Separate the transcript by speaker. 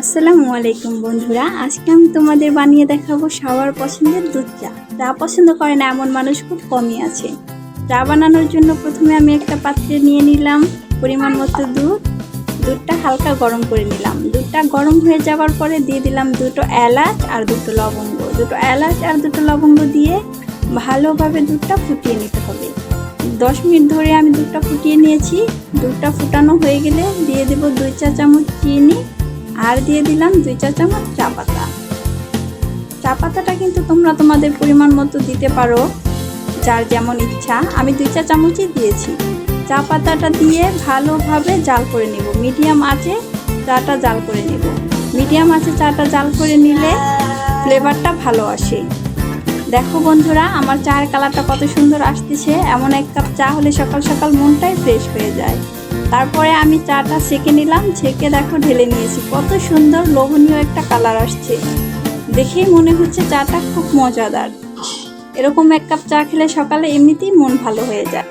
Speaker 1: আসসালামু আলাইকুম বন্ধুরা, আজকে আমি তোমাদের বানিয়ে দেখাবো সবার পছন্দের দুধ চা। চা পছন্দ করে না এমন মানুষ খুব কমই আছে। চা বানানোর জন্য প্রথমে আমি একটা পাত্রে নিয়ে নিলাম পরিমাণ মতো দুধ। দুধটা হালকা গরম করে নিলাম। দুধটা গরম হয়ে যাওয়ার পরে দিয়ে দিলাম দুটো এলাচ আর দুটো লবঙ্গ। দুটো এলাচ আর দুটো লবঙ্গ দিয়ে ভালোভাবে দুধটা ফুটিয়ে নিতে হবে। 10 মিনিট ধরে আমি দুধটা ফুটিয়ে নিয়েছি। দুধটা ফুটানো হয়ে গেলে দিয়ে দেব 2 চা চামচ চিনি আর দিয়ে দিলাম 2 চা চামচ চা পাতা। চা পাতাটা কিন্তু তোমরা তোমাদের পরিমাণ মতো দিতে পারো, যার যেমন ইচ্ছা। আমি 2 চা চামচই দিয়েছি। চা পাতাটা দিয়ে ভালোভাবে জাল করে নেব। মিডিয়াম আঁচে চাটা জাল করে নেব। মিডিয়াম আঁচে চাটা জাল করে নিলে ফ্লেভারটা ভালো আসে। দেখো বন্ধুরা, আমার চায়ের কালারটা কত সুন্দর আসতেছে। এমন এক কাপ চা হলে সকাল সকাল মনটাই ফ্রেশ হয়ে যায়। তারপরে আমি চাটা ছেঁকে নিলাম। ছেঁকে দেখো ঢেলে নিয়েছি। কত সুন্দর লোভনীয় একটা কালার আসছে। দেখেই মনে হচ্ছে চাটা খুব মজাদার। এরকম এক কাপ চা খেলে সকালে এমনিতেই মন ভালো হয়ে যায়।